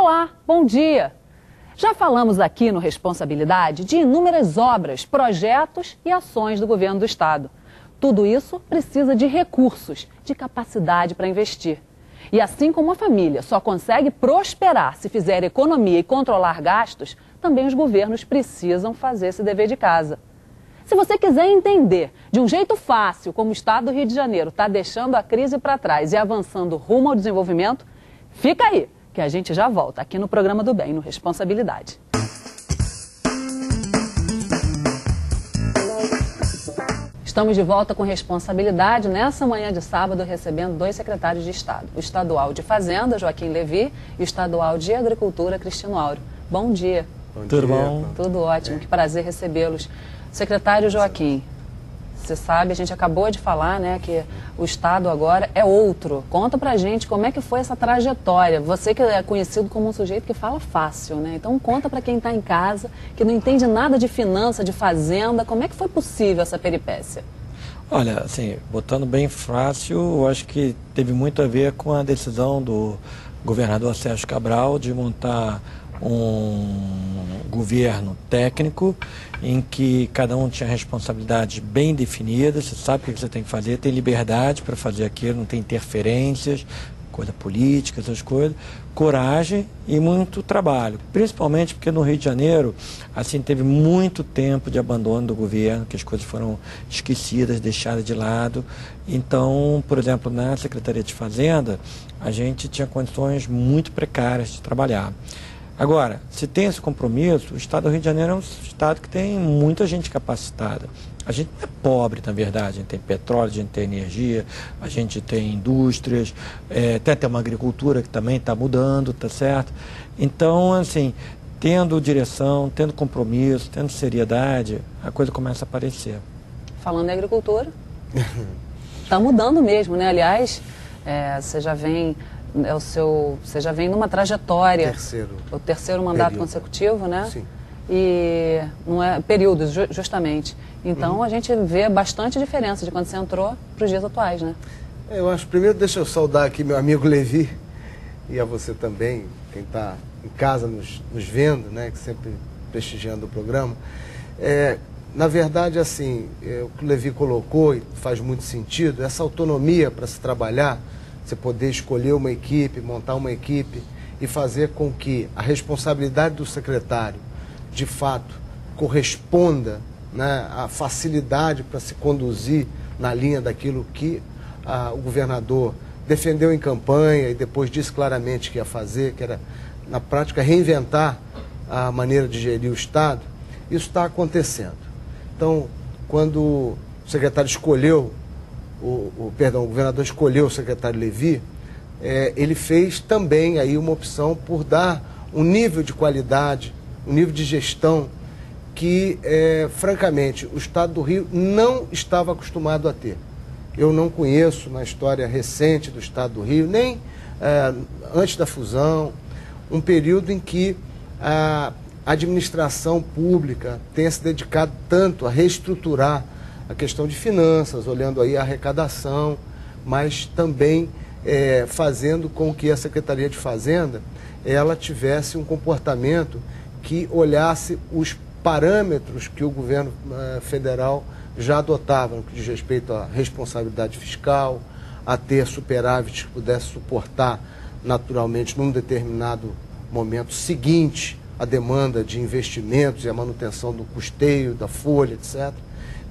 Olá, bom dia! Já falamos aqui no Responsabilidade de inúmeras obras, projetos e ações do governo do estado. Tudo isso precisa de recursos, de capacidade para investir. E assim como a família só consegue prosperar se fizer economia e controlar gastos, também os governos precisam fazer esse dever de casa. Se você quiser entender de um jeito fácil como o estado do Rio de Janeiro está deixando a crise para trás e avançando rumo ao desenvolvimento, fica aí, que a gente já volta aqui no Programa do Bem, no Responsabilidade. Estamos de volta com Responsabilidade nessa manhã de sábado, recebendo dois secretários de Estado. O estadual de Fazenda, Joaquim Levy, e o estadual de Agricultura, Cristino Áureo. Bom dia. Tudo bom? Tudo ótimo, que prazer recebê-los. Secretário Joaquim, você sabe, a gente acabou de falar, né, que o estado agora é outro. Conta pra gente como é que foi essa trajetória. Você que é conhecido como um sujeito que fala fácil, né? Então conta pra quem está em casa, que não entende nada de finança, de fazenda, como é que foi possível essa peripécia? Olha, assim, botando bem fácil, eu acho que teve muito a ver com a decisão do governador Sérgio Cabral de montar um governo técnico em que cada um tinha responsabilidades bem definidas, você sabe o que você tem que fazer, tem liberdade para fazer aquilo, não tem interferências, coisa política, essas coisas, coragem e muito trabalho, principalmente porque no Rio de Janeiro, assim, teve muito tempo de abandono do governo, que as coisas foram esquecidas, deixadas de lado. Então, por exemplo, na Secretaria de Fazenda, a gente tinha condições muito precárias de trabalhar. Agora, se tem esse compromisso, o estado do Rio de Janeiro é um estado que tem muita gente capacitada. A gente não é pobre, na verdade, a gente tem petróleo, a gente tem energia, a gente tem indústrias, tem até uma agricultura que também está mudando, tá certo? Então, assim, tendo direção, tendo compromisso, tendo seriedade, a coisa começa a aparecer. Falando em agricultura, está mudando mesmo, né? Aliás, você já vem... você já vem numa trajetória, o terceiro mandato consecutivo, né? Sim. E não é períodos, justamente. Então a gente vê bastante diferença de quando você entrou para os dias atuais, né? Eu acho, primeiro deixa eu saudar aqui meu amigo Levy e a você também, quem está em casa nos vendo, né? Que sempre prestigiando o programa. Na verdade, assim, o que o Levy colocou e faz muito sentido, essa autonomia para se trabalhar, você poder escolher uma equipe, montar uma equipe e fazer com que a responsabilidade do secretário, de fato, corresponda, né, à facilidade para se conduzir na linha daquilo que o governador defendeu em campanha e depois disse claramente que ia fazer, que era, na prática, reinventar a maneira de gerir o Estado. Isso está acontecendo. Então, quando o secretário escolheu o governador escolheu o secretário Levy, ele fez também aí uma opção por dar um nível de qualidade, um nível de gestão que, francamente, o Estado do Rio não estava acostumado a ter. Eu não conheço na história recente do Estado do Rio, nem antes da fusão, um período em que a administração pública tenha se dedicado tanto a reestruturar a questão de finanças, olhando aí a arrecadação, mas também fazendo com que a Secretaria de Fazenda ela tivesse um comportamento que olhasse os parâmetros que o governo federal já adotava, no que diz respeito à responsabilidade fiscal, a ter superávit que pudesse suportar naturalmente num determinado momento seguinte a demanda de investimentos e a manutenção do custeio, da folha, etc.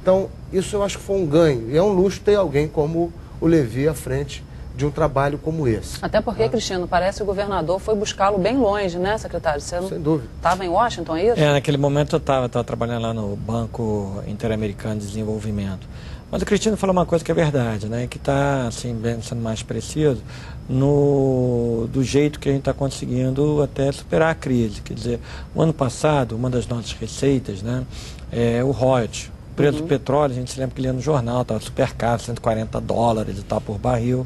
Então, isso eu acho que foi um ganho. E é um luxo ter alguém como o Levy à frente de um trabalho como esse. Até porque, Cristiano, parece que o governador foi buscá-lo bem longe, né, secretário? Você não... Sem dúvida. Estava em Washington, é isso? Naquele momento eu estava trabalhando lá no Banco Interamericano de Desenvolvimento. Mas o Cristiano falou uma coisa que é verdade, né, que está, assim, sendo mais preciso, do jeito que a gente está conseguindo até superar a crise. Quer dizer, o ano passado, uma das nossas receitas, né, o royalties. O preço do petróleo, a gente se lembra que lia no jornal, estava super caro, $140 e tal por barril.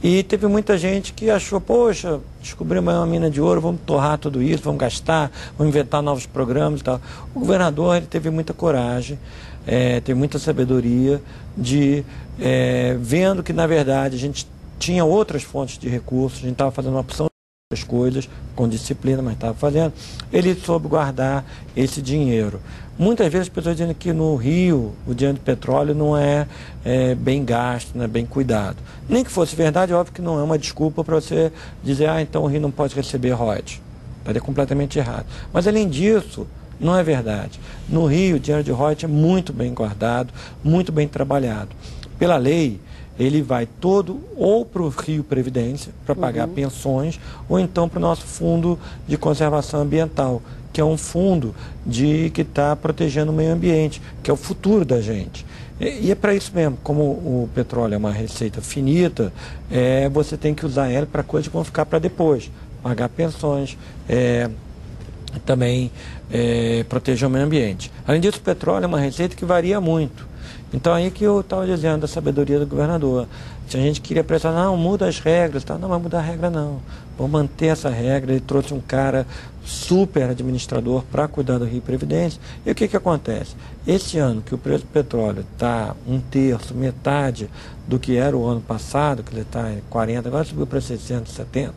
E teve muita gente que achou, poxa, descobrimos uma mina de ouro, vamos torrar tudo isso, vamos gastar, vamos inventar novos programas e tal. O governador ele teve muita coragem, teve muita sabedoria de, vendo que, na verdade, a gente tinha outras fontes de recursos, a gente estava fazendo uma opção as coisas com disciplina, mas estava fazendo, ele soube guardar esse dinheiro. Muitas vezes as pessoas dizem que no Rio o dinheiro do petróleo não é bem gasto, não é bem cuidado. Nem que fosse verdade, óbvio que não é uma desculpa para você dizer, então o Rio não pode receber royalties. Estaria completamente errado. Mas além disso, não é verdade. No Rio o dinheiro de royalties é muito bem guardado, muito bem trabalhado. Pela lei, ele vai todo ou para o Rio Previdência, para pagar pensões, ou então para o nosso Fundo de Conservação Ambiental, que é um fundo que está protegendo o meio ambiente, que é o futuro da gente. E é para isso mesmo, como o petróleo é uma receita finita, você tem que usar ela para coisas que vão ficar para depois, pagar pensões, também proteger o meio ambiente. Além disso, o petróleo é uma receita que varia muito. Então aí que eu estava dizendo da sabedoria do governador. Se a gente queria pressionar, não, muda as regras, tá? Não vai mudar a regra não. Vamos manter essa regra. Ele trouxe um cara super administrador para cuidar do Rio Previdência. E o que acontece? Esse ano que o preço do petróleo está 1/3, metade do que era o ano passado, que ele está em 40, agora subiu para 670.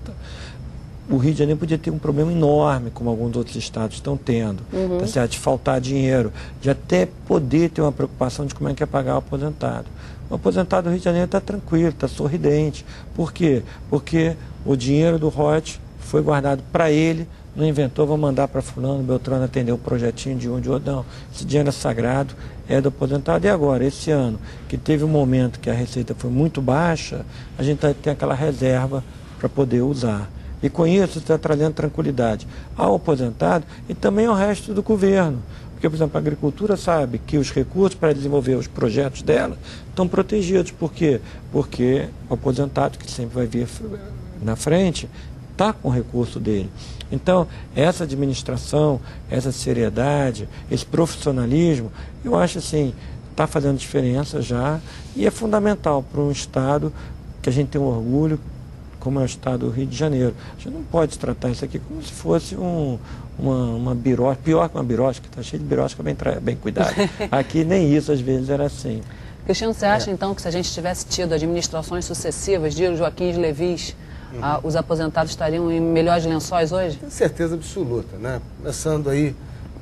O Rio de Janeiro podia ter um problema enorme, como alguns outros estados estão tendo, tá certo? De faltar dinheiro, de até poder ter uma preocupação de como é que é pagar o aposentado. O aposentado do Rio de Janeiro está tranquilo, está sorridente. Por quê? Porque o dinheiro do royalties foi guardado para ele, não inventou, vou mandar para fulano, Beltrano atender o projetinho de um, de outro. Não, esse dinheiro é sagrado, é do aposentado. E agora, esse ano, que teve um momento que a receita foi muito baixa, a gente tem aquela reserva para poder usar. E com isso está trazendo tranquilidade ao aposentado e também ao resto do governo. Porque, por exemplo, a agricultura sabe que os recursos para desenvolver os projetos dela estão protegidos. Por quê? Porque o aposentado, que sempre vai vir na frente, está com o recurso dele. Então, essa administração, essa seriedade, esse profissionalismo, eu acho assim, está fazendo diferença já e é fundamental para um Estado que a gente tem um orgulho, como é o estado do Rio de Janeiro. A gente não pode tratar isso aqui como se fosse uma birosca, pior que uma birosca, que está cheio de birosca bem cuidada. Aqui nem isso às vezes era assim. Cristiano, você acha então que se a gente tivesse tido administrações sucessivas de Joaquim Levis, os aposentados estariam em melhores lençóis hoje? Tenho certeza absoluta, né? Começando aí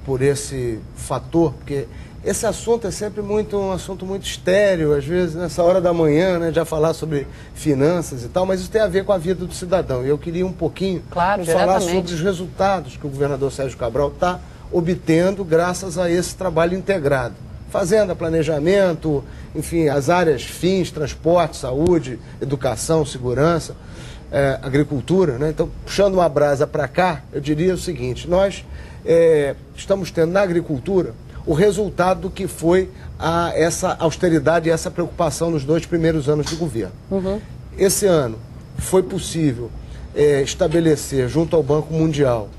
por esse fator, porque esse assunto é sempre um assunto muito estéril, às vezes nessa hora da manhã, né, já falar sobre finanças e tal, mas isso tem a ver com a vida do cidadão. E eu queria um pouquinho falar sobre os resultados que o governador Sérgio Cabral está obtendo graças a esse trabalho integrado. Fazenda, planejamento, enfim, as áreas fins, transporte, saúde, educação, segurança, agricultura, né? Então, puxando uma brasa para cá, eu diria o seguinte, nós estamos tendo na agricultura o resultado do que foi essa austeridade e essa preocupação nos 2 primeiros anos de governo. Esse ano foi possível estabelecer, junto ao Banco Mundial,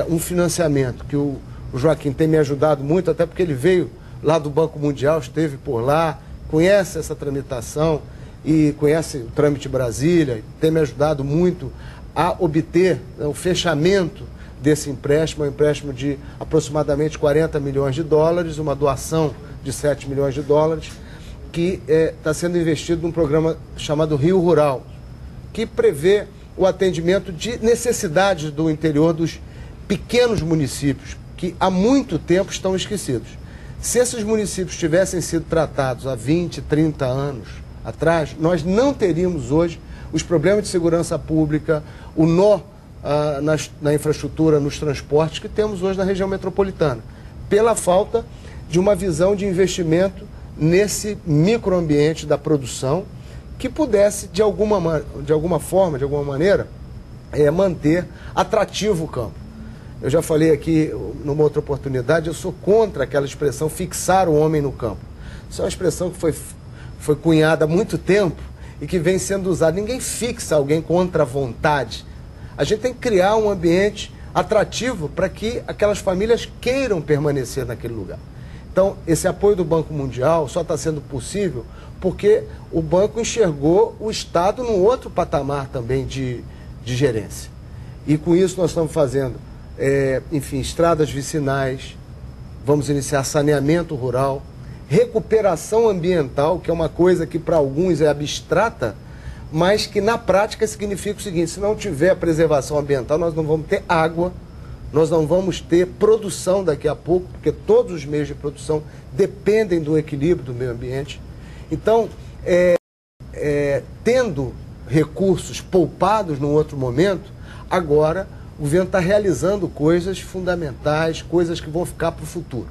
um financiamento que o Joaquim tem me ajudado muito, até porque ele veio lá do Banco Mundial, esteve por lá, conhece essa tramitação e conhece o Trâmite Brasília, tem me ajudado muito a obter o fechamento desse empréstimo, um empréstimo de aproximadamente 40 milhões de dólares, uma doação de 7 milhões de dólares, que está sendo investido num programa chamado Rio Rural, que prevê o atendimento de necessidades do interior dos pequenos municípios, que há muito tempo estão esquecidos. Se esses municípios tivessem sido tratados há 20, 30 anos atrás, nós não teríamos hoje os problemas de segurança pública, o nó na infraestrutura, nos transportes que temos hoje na região metropolitana, pela falta de uma visão de investimento nesse microambiente da produção que pudesse, de alguma maneira, manter atrativo o campo. Eu já falei aqui, numa outra oportunidade, eu sou contra aquela expressão fixar o homem no campo. Isso é uma expressão que foi cunhada há muito tempo e que vem sendo usada. Ninguém fixa alguém contra a vontade. A gente tem que criar um ambiente atrativo para que aquelas famílias queiram permanecer naquele lugar. Então, esse apoio do Banco Mundial só está sendo possível porque o banco enxergou o Estado num outro patamar também de gerência. E com isso nós estamos fazendo, enfim, estradas vicinais, vamos iniciar saneamento rural, recuperação ambiental, que é uma coisa que para alguns é abstrata, mas que na prática significa o seguinte: se não tiver a preservação ambiental, nós não vamos ter água, nós não vamos ter produção daqui a pouco, porque todos os meios de produção dependem do equilíbrio do meio ambiente. Então, tendo recursos poupados num outro momento, agora o governo está realizando coisas fundamentais, coisas que vão ficar para o futuro.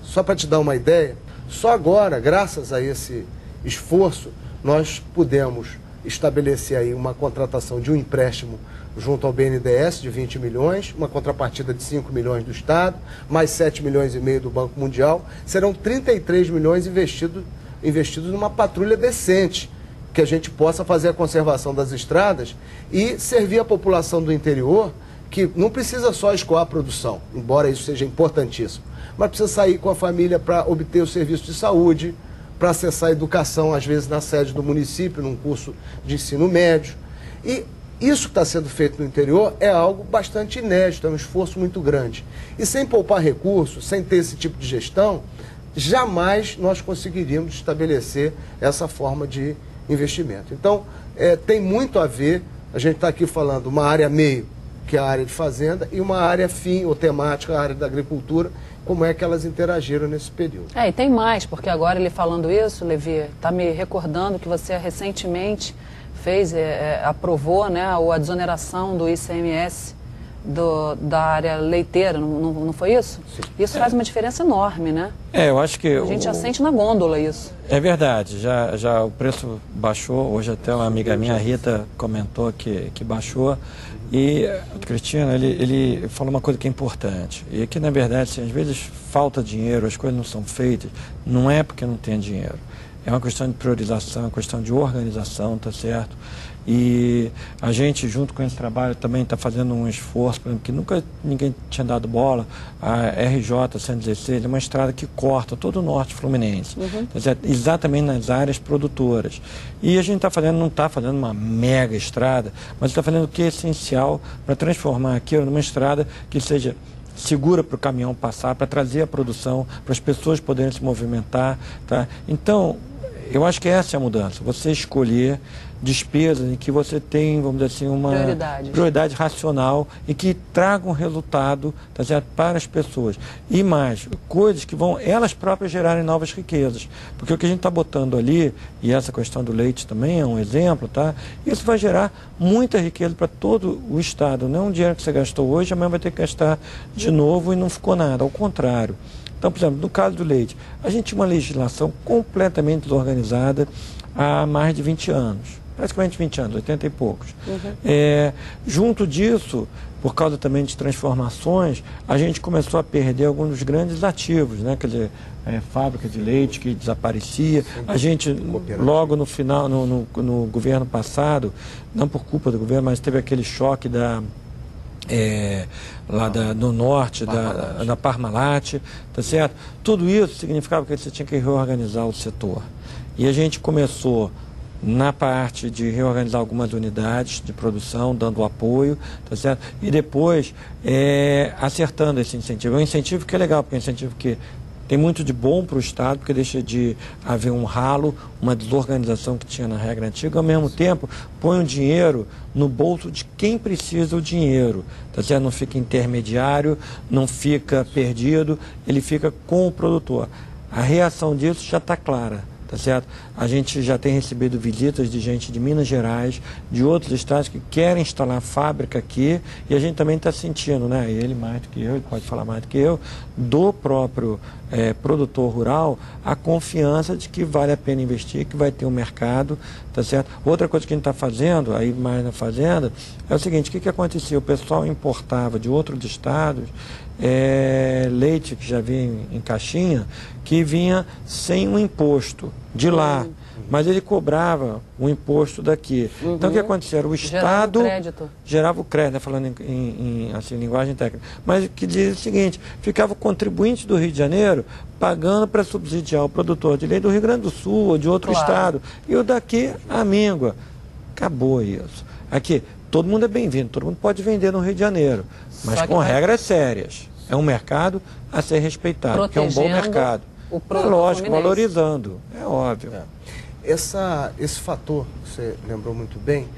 Só para te dar uma ideia, só agora, graças a esse esforço, nós pudemos estabelecer aí uma contratação de um empréstimo junto ao BNDES de 20 milhões, uma contrapartida de 5 milhões do Estado, mais 7 milhões e meio do Banco Mundial. Serão 33 milhões investidos numa patrulha decente, que a gente possa fazer a conservação das estradas e servir a população do interior, que não precisa só escoar a produção, embora isso seja importantíssimo, mas precisa sair com a família para obter o serviço de saúde, para acessar a educação, às vezes na sede do município, num curso de ensino médio. E isso que está sendo feito no interior é algo bastante inédito, é um esforço muito grande. E sem poupar recursos, sem ter esse tipo de gestão, jamais nós conseguiríamos estabelecer essa forma de investimento. Então, tem muito a ver, a gente está aqui falando uma área meio, que é a área de fazenda, e uma área fim ou temática, a área da agricultura, como é que elas interagiram nesse período. E tem mais, porque agora ele falando isso, Levi, está me recordando que você recentemente aprovou, né, a desoneração do ICMS da área leiteira, não foi isso? Sim. Isso faz uma diferença enorme, né? Eu acho que... A gente já sente na gôndola isso. É verdade, já o preço baixou, hoje até uma amiga minha, a Rita, comentou que baixou, e o Cristiano, ele falou uma coisa que é importante, e que na verdade, assim, às vezes falta dinheiro, as coisas não são feitas, não é porque não tem dinheiro, é uma questão de priorização, é uma questão de organização, tá certo? E a gente, junto com esse trabalho, também está fazendo um esforço, por exemplo, que nunca ninguém tinha dado bola. A RJ 116 é uma estrada que corta todo o norte fluminense, exatamente nas áreas produtoras. E a gente está fazendo, não está fazendo uma mega estrada, mas está fazendo o que é essencial para transformar aquilo numa estrada que seja segura para o caminhão passar, para trazer a produção, para as pessoas poderem se movimentar. Tá? Então, eu acho que essa é a mudança, você escolher despesas em que você tem, vamos dizer assim, uma prioridade racional e que tragam resultado, tá certo, para as pessoas. E mais, coisas que vão elas próprias gerarem novas riquezas. Porque o que a gente está botando ali, e essa questão do leite também é um exemplo, tá? Isso vai gerar muita riqueza para todo o Estado. Não é um dinheiro que você gastou hoje, amanhã vai ter que gastar de novo e não ficou nada, ao contrário. Então, por exemplo, no caso do leite, a gente tinha uma legislação completamente desorganizada há mais de 20 anos. Praticamente 20 anos, 80 e poucos. Junto disso, por causa também de transformações, a gente começou a perder alguns dos grandes ativos, né? Quer dizer, fábrica de leite que desaparecia. A gente, logo no final, no governo passado, não por culpa do governo, mas teve aquele choque no norte, da Parmalat, tá certo? Tudo isso significava que você tinha que reorganizar o setor. E a gente começou na parte de reorganizar algumas unidades de produção, dando apoio, tá certo? E depois acertando esse incentivo. É um incentivo que é legal, porque é um incentivo que tem muito de bom para o Estado, porque deixa de haver um ralo, uma desorganização que tinha na regra antiga, ao mesmo tempo põe o dinheiro no bolso de quem precisa o dinheiro, tá certo? Não fica intermediário, não fica perdido, ele fica com o produtor. A reação disso já está clara. Tá certo? A gente já tem recebido visitas de gente de Minas Gerais, de outros estados que querem instalar fábrica aqui, e a gente também está sentindo, né? Ele mais do que eu, ele pode falar mais do que eu, do próprio produtor rural, a confiança de que vale a pena investir, que vai ter um mercado, tá certo? Outra coisa que a gente está fazendo, aí mais na fazenda, é o seguinte: o que acontecia? O pessoal importava de outros estados leite que já vinha em caixinha, que vinha sem um imposto de lá, mas ele cobrava o imposto daqui. Então o que acontecia? O Estado gerava o crédito, né, falando em assim, linguagem técnica, mas que diz o seguinte: ficava o contribuinte do Rio de Janeiro pagando para subsidiar o produtor de leite do Rio Grande do Sul ou de outro estado, e o daqui a míngua. Acabou isso. Aqui todo mundo é bem-vindo, todo mundo pode vender no Rio de Janeiro, mas com regras sérias. É um mercado a ser respeitado, que é um bom mercado. É lógico, valorizando, é óbvio. esse fator, que você lembrou muito bem,